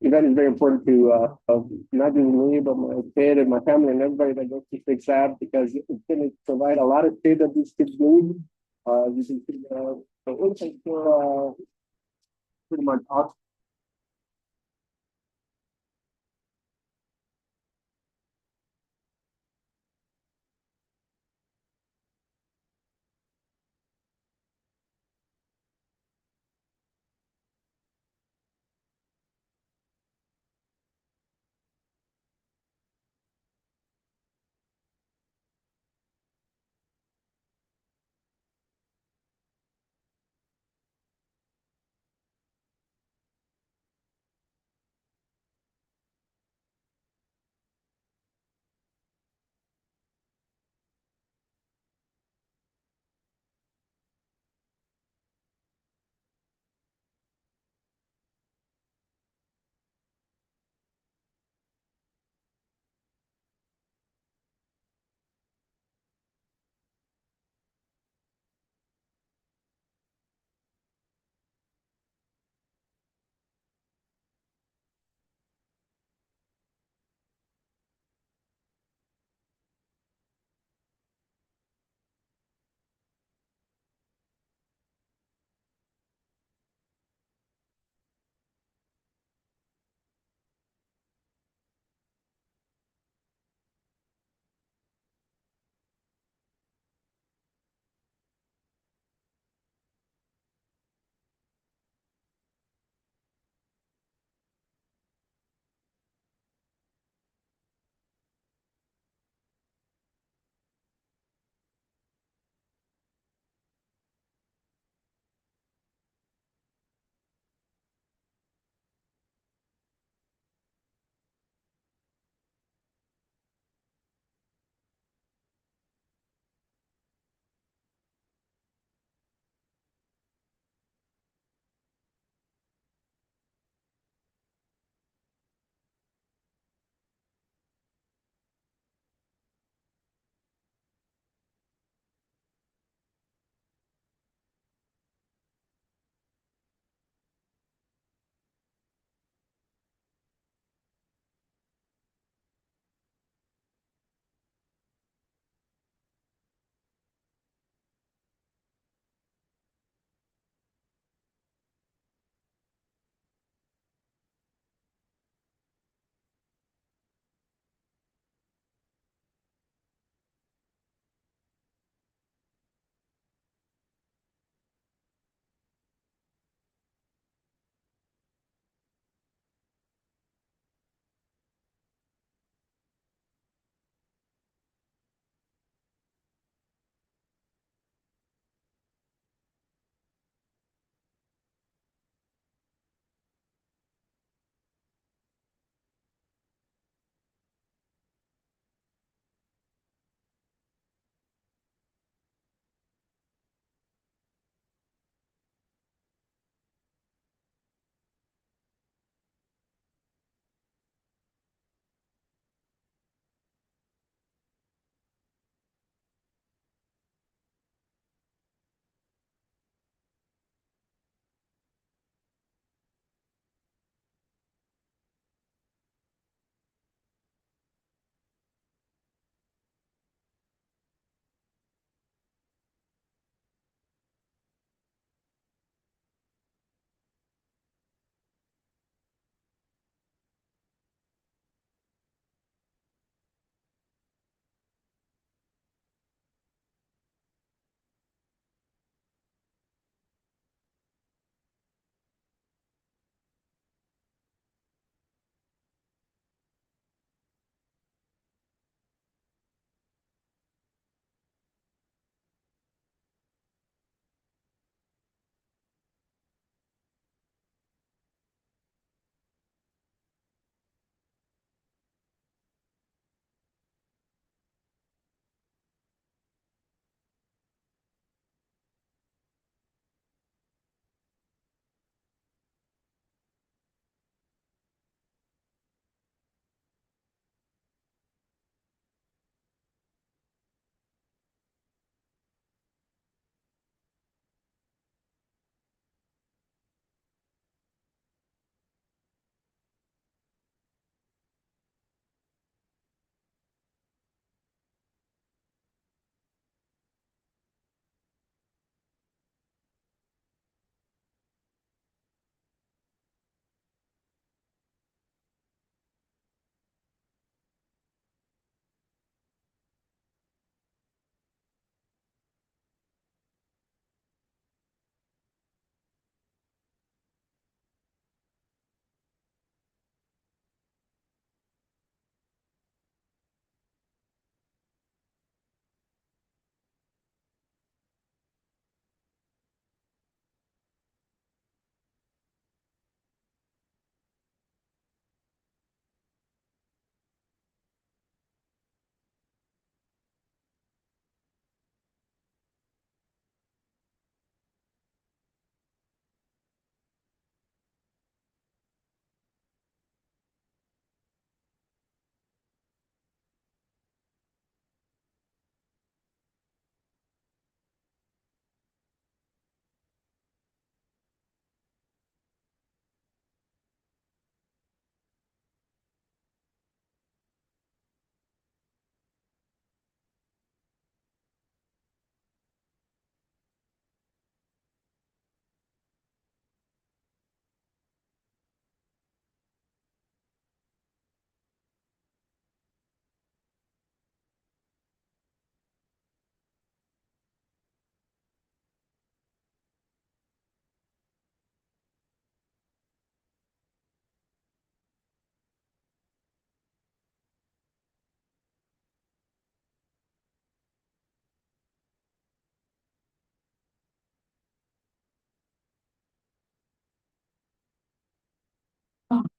That is very important to not just me, but my kid and my family and everybody that goes to Six Ab because it's going to provide a lot of shit that these kids need. You can see the intake for pretty much awesome.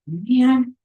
Man.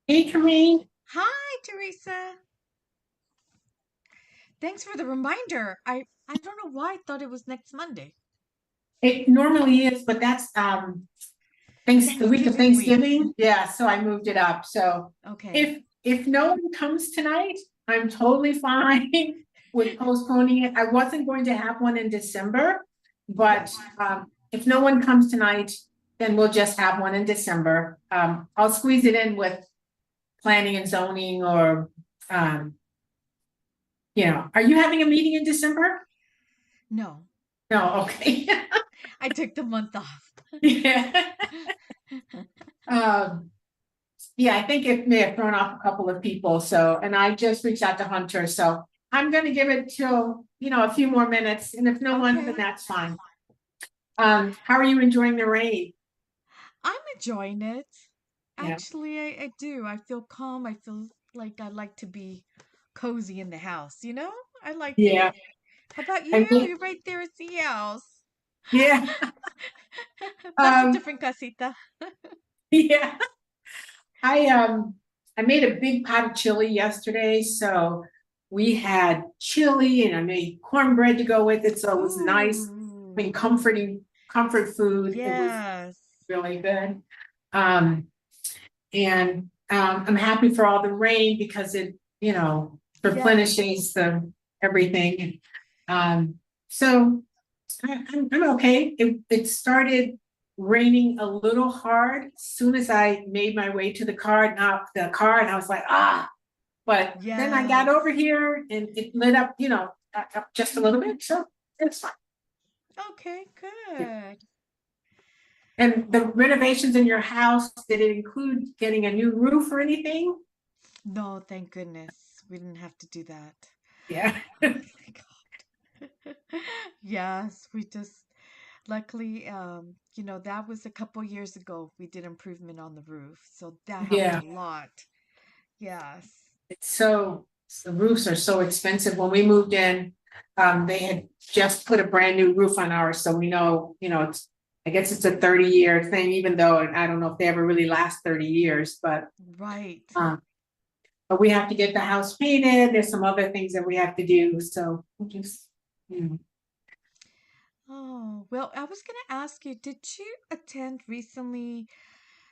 Hey, Kareem. Hi, Teresa. Thanks for the reminder. I don't know why I thought it was next Monday. It normally is, but that's thanks the week of Thanksgiving week. Thanksgiving. Yeah, so I moved it up. So Okay. if no one comes tonight, I'm totally fine with postponing it. I wasn't going to have one in December, Yep. but if no one comes tonight, then we'll just have one in December. I'll squeeze it in with planning and zoning or um, are you having a meeting in December? No, No, okay. I took the month off. Yeah. Um, yeah, I think it may have thrown off a couple of people. So, and I just reached out to Hunter. So I'm going to give it till, a few more minutes. And if no one, then Okay. that's fine. How are you enjoying the rain? I'm enjoying it. Yeah. Actually, I do. I feel calm. I feel like I like to be cozy in the house, you know? I like it. Yeah. How about I you? mean, You're right there at the house. yeah. That's a Um, different casita. yeah. I um I made a big pot of chili yesterday. So we had chili and I made cornbread to go with it. So it was nice. I mean, Ooh, comfort food. It was yes. really good. Um, and I'm happy for all the rain because it, Yes. replenishes the everything. Um, so I'm okay. It started raining a little hard as soon as I made my way to the car, and I was like, but then I got Yes. over here and it lit up, up just a little bit. So it's fine. Okay, Yeah. good. And the renovations in your house, did it include getting a new roof or anything? No, thank goodness. We didn't have to do that. Yeah. Oh, thank God. Yes, we just luckily that was a couple years ago we did improvement on the roof. So that helped a Yeah. lot. Yes. It's so the roofs are so expensive. When we moved in, they had just put a brand new roof on ours, so we know, it's I guess it's a 30-year thing, even though I don't know if they ever really last 30 years, Right. um, but we have to get the house painted. There's some other things that we have to do, so we'll just, you know. Oh, well, I was going to ask you, did you attend recently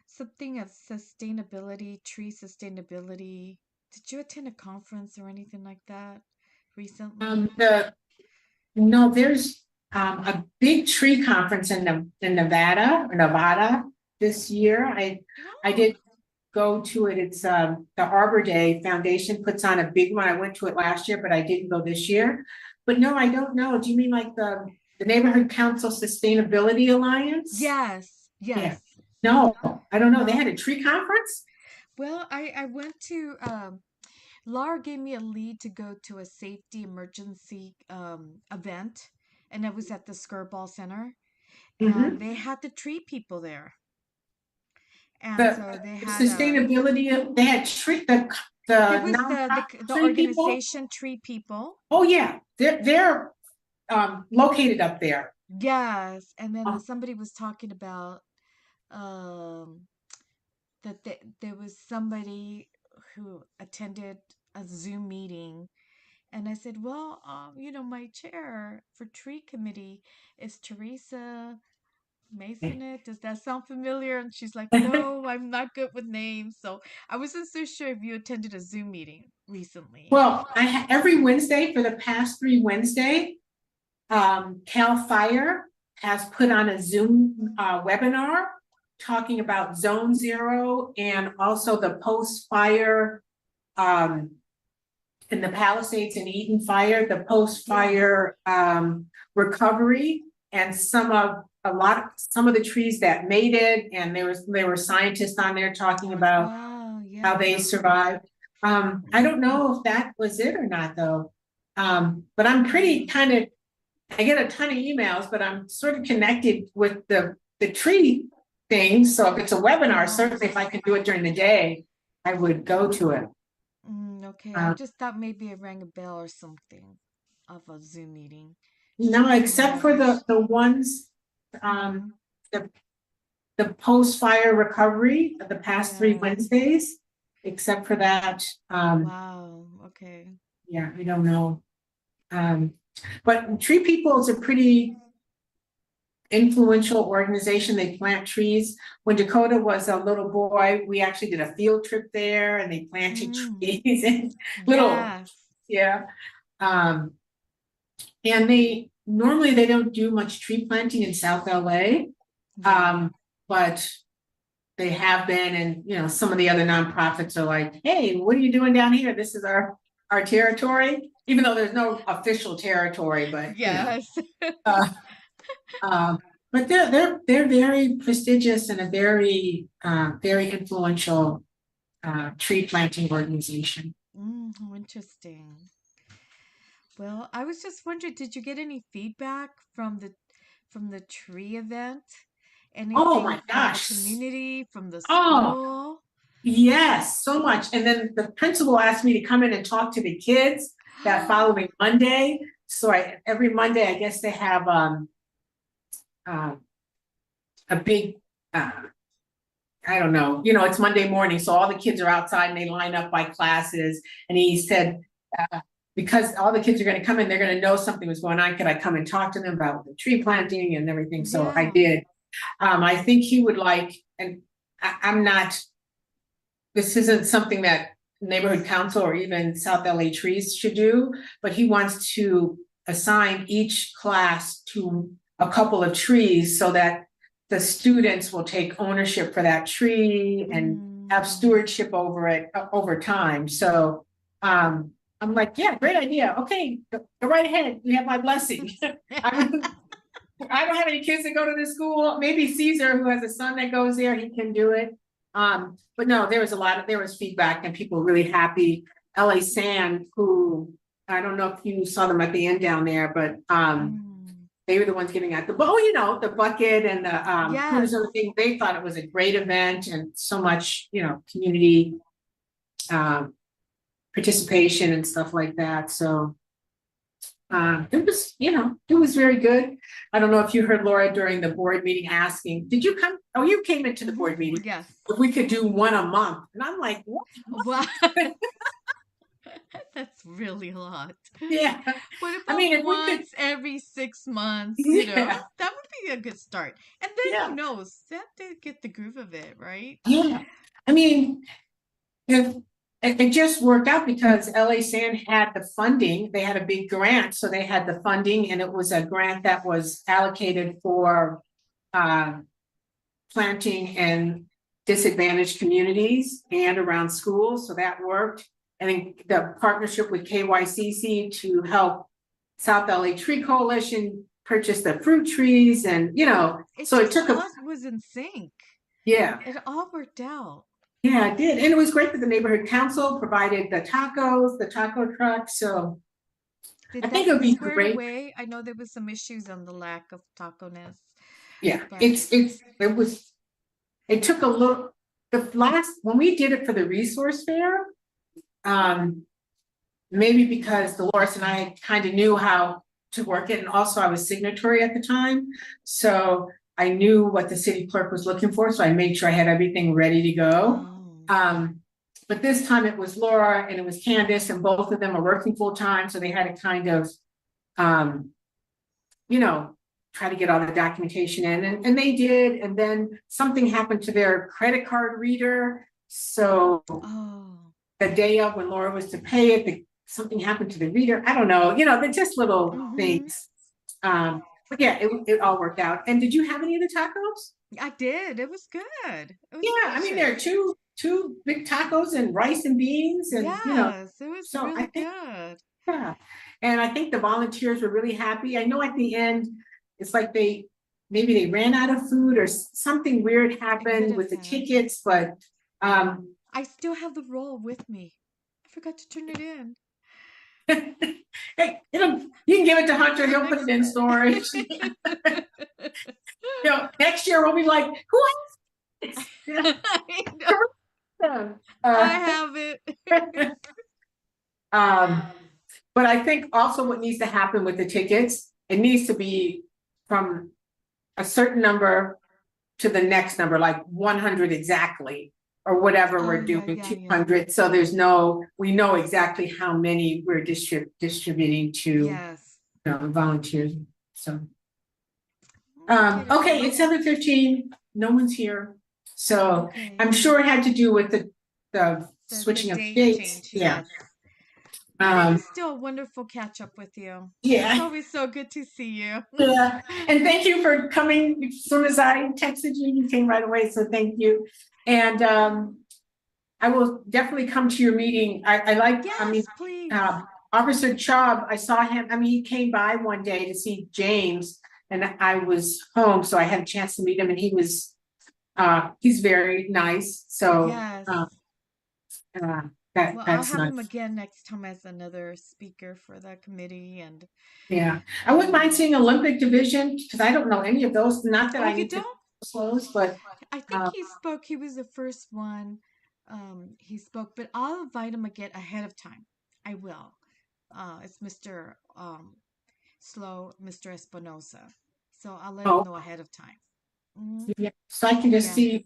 something of sustainability, tree sustainability? Did you attend a conference or anything like that recently? The No, there's a big tree conference in Nevada this year. I Oh, did go to it. It's the Arbor Day Foundation puts on a big one. I went to it last year, but I didn't go this year. But no, I don't know. Do you mean like the Neighborhood Council Sustainability Alliance? yes, Yeah. yes. No, I don't know. They No? had a tree conference? Well, I went to Laura gave me a lead to go to a safety emergency event, and it was at the Skirball Center, and Mm-hmm. they had the tree people there. And The, so they the had sustainability, they had there the was nonprofit the tree people. organization Tree People. Oh yeah, they're located up there. Yes, and then Oh, somebody was talking about um that there was somebody who attended a Zoom meeting, and I said, "Well, my chair for tree committee is Teresa Masonet. Does that sound familiar?" And she's like, "No, I'm not good with names." So I wasn't so sure if you attended a Zoom meeting recently. well, every Wednesday for the past 3 Wednesday, Cal Fire has put on a Zoom webinar talking about Zone Zero and also the post fire um, in the Palisades and Eden fire, the post Yes. fire recovery, and some of the trees that made it, and there were scientists on there talking about Wow, how yes. they survived. I don't know if that was it or not though. But I'm pretty Mm, kind of I get a ton of emails, but I'm sort of connected with the tree thing. So if it's a webinar, certainly if I yes. could do it during the day, I would go to it. Okay, I Uh, just thought maybe it rang a bell or something of a Zoom meeting. Just no, trying to except for remember. the ones Mm-hmm. the the post fire recovery of the past three Yes. Wednesdays. except for that. Wow. Okay. Yeah, I don't know. But Tree People is a pretty influential organization. They plant trees. When Dakota was a little boy, we actually did a field trip there and they planted trees and little, Yes. yeah. And they normally they don't do much tree planting in South LA. Yeah. But they have been, and you know, some of the other nonprofits are like, hey, what are you doing down here? This is our territory, even though there's no official territory, but you know. Yes. Uh, but they're very prestigious and a very very influential tree planting organization. Interesting. Well, I was just wondering, did you get any feedback from the tree event? Oh Anything my from the gosh. community, from the Oh, school? yes, so much. And then the principal asked me to come in and talk to the kids that following Monday. So every Monday, I guess they have uh, a big I don't know, you know, it's Monday morning, so all the kids are outside and they line up by classes. And he said, because all the kids are going to come in, they're going to know something was going on. Could I come and talk to them about the tree planting and everything? So I Yeah. did. I think he would like, and I'm not, this isn't something that neighborhood council or even South LA Trees should do, but he wants to assign each class to a couple of trees so that the students will take ownership for that tree and have stewardship over it over time. So I'm like, yeah, great idea. Okay, go right ahead. You have my blessing. I don't have any kids that go to this school. Maybe Caesar, who has a son that goes there, he can do it. But no, there was feedback and people were really happy. LA Sand, who I don't know if you saw them at the end down there, but they were the ones giving out the the bucket and the Yes. and everything. They thought it was a great event and so much, community participation and stuff like that. So it was very good. I don't know if you heard Laura during the board meeting asking, did you come? Oh, you came into the board meeting. Yes. If we could do one a month. And I'm like, what? Wow. That's really a lot. Yeah. What I about mean, if we once could, every 6 months, yeah, that would be a good start. And then yeah, that they get the groove of it, right? yeah. I mean, if it just worked out because LA Sand had the funding, they had a big grant, so they had the funding, and it was a grant that was allocated for planting in disadvantaged communities and around schools, so that worked. I think the partnership with KYCC to help South LA Tree Coalition purchase the fruit trees, and so it took all was in sync. yeah. It all worked out. Yeah, it did. And it was great that the neighborhood council provided the tacos, the taco truck. So Did I think that it would get be squared great. away? I know there was some issues on the lack of taco-ness. Yeah, But it took a little, when we did it for the resource fair, maybe because Dolores and I kind of knew how to work it. And also I was signatory at the time. So I knew what the city clerk was looking for. So I made sure I had everything ready to go. But this time it was Laura and it was Candace, and both of them are working full time. So they had to kind of, try to get all the documentation in, and they did. And then something happened to their credit card reader. So the day of when Laura was to pay it, something happened to the reader. I don't know, they're just little things. But yeah, it all worked out. And did you have any of the tacos? I did. It was good. It was Yeah, I mean, there are two big tacos and rice and beans, and yes, it was so really I think, good. yeah. And I think the volunteers were really happy. I know at the end, it's like maybe they ran out of food or something weird happened with the tickets, but I still have the roll with me. I forgot to turn it in. hey, you can give it to Hunter, he'll put it in storage. Next year we'll be like, who has it? I have it. But I think also what needs to happen with the tickets, it needs to be from a certain number to the next number, like 100 exactly. or whatever Oh, we're yeah, doing, yeah, yeah. 200. So we know exactly how many we're distributing to, Yes. volunteers. So, We'll get it okay, done. it's 7:15. No one's here. So Okay. I'm sure it had to do with the The switching of date dates. change, Yeah. yes. But it Um, was still a wonderful catch up with you. yeah. It's always so good to see you. Yeah, and thank you for coming. As soon as I texted you, you came right away, so thank you. And I will definitely come to your meeting. Yes, please. Officer Chubb, I saw him, he came by one day to see James, and I was home, so I had a chance to meet him, and he's very nice, so Yes. Well, I'll that's have nice. him again next time as another speaker for the committee. And Yeah, I wouldn't mind seeing Olympic division, because I don't know any of those, not that oh, I you need to don't? disclose, but I think he spoke. He was the first one. He spoke, but I'll invite him again ahead of time. I will. It's Mr. Mr. Espinosa. So I'll let him know ahead of time. Mm-hmm. yeah, so I can just Yeah. see,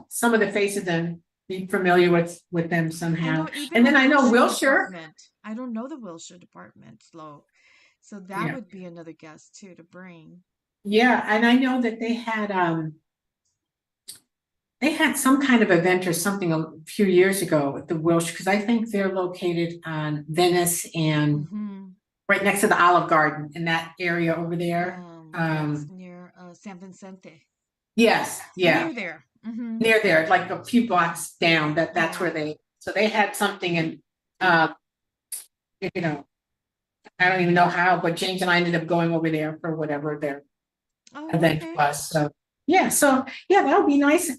some of the faces and be familiar with them I somehow. know even And then the I know Wilshire. department. I don't know the Wilshire department, Slow. So that Yeah. would be another guest too to bring. Yeah, and I know that they had some kind of event or something a few years ago with the Wilshire, because I think they're located on Venice and Mm-hmm. right next to the Olive Garden in that area over there. Yes, near San Vicente. Yes, yeah. Near there. Mm-hmm. Near there, like a few blocks down, that's Yeah. where they had something, and you know, I don't even know how, but James and I ended up going over there for whatever their Oh, event okay. was. So yeah, that would be nice.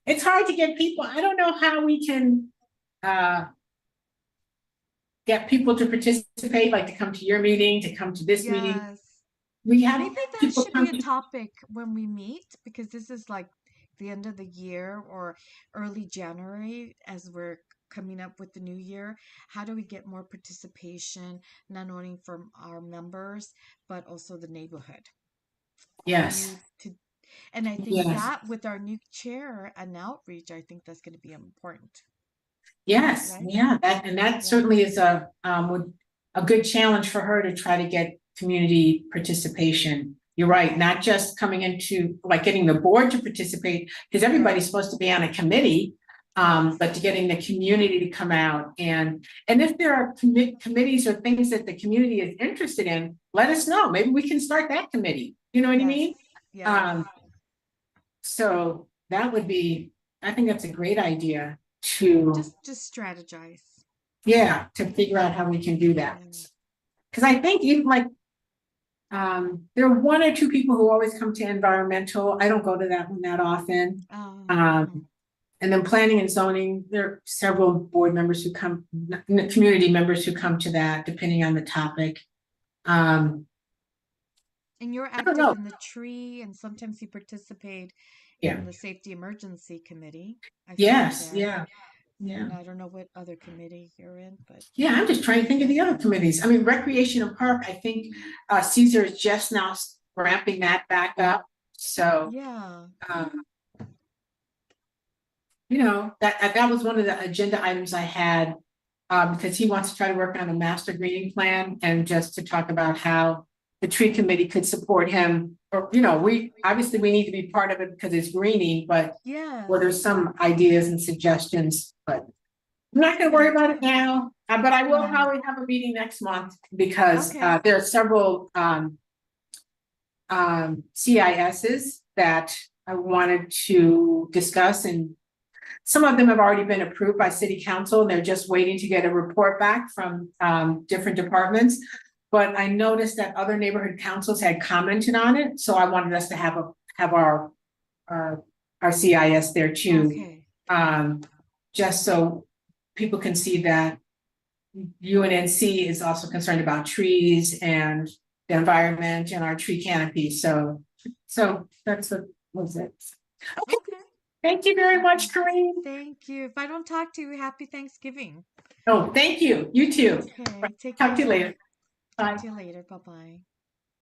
It's hard to get people. I don't know how we can get people to participate, like to come to your meeting, to come to this meeting. Yes. We have Maybe that people should be come a to, topic when we meet, because this is like the end of the year or early January as we're coming up with the new year. How do we get more participation, not only from our members, but also the neighborhood? yes, And I think yes, that with our new chair and outreach, I think that's going to be important, yes, right? yeah, that Yeah. certainly is a good challenge for her to try to get community participation. You're right, not just coming into like getting the board to participate, because everybody's supposed to be on a committee, but to getting the community to come out, and if there are committees or things that the community is interested in, let us know. Maybe we can start that committee. You know what I mean? Yes. So that would be, I think that's a great idea to, Just strategize. to figure out how we can do that. Because I think even like, there are one or two people who always come to environmental. I don't go to that one that often. And then planning and zoning, there are several board members who come, community members who come to that, depending on the topic. And you're I don't active know. in the tree, and sometimes you participate Yeah. in the safety emergency committee. I see you Yes. there. Yeah. Yeah. And I don't know what other committee you're in, but Yeah, I'm just trying to think of the other committees. I mean, Recreation and Park, I think Caesar is just now ramping that back up. So, yeah. that was one of the agenda items I had, because he wants to try to work on a master greening plan, and just to talk about how the tree committee could support him. Or, we need to be part of it because it's greening, but Yes. there's some ideas and suggestions, but I'm not going to worry about it now, but I will probably have a meeting next month, because there are several CISs that I wanted to discuss, and some of them have already been approved by City Council, and they're just waiting to get a report back from different departments. But I noticed that other neighborhood councils had commented on it, so I wanted us to have our CIS there too, just so people can see that UNNC is also concerned about trees and the environment and our tree canopy. So that's what was it. Okay. Thank you very much, Corinne. Thank you. If I don't talk to you, happy Thanksgiving. Oh, thank you. You too. Okay. Take Talk to you care. later. Bye. Talk to you later. Bye-bye.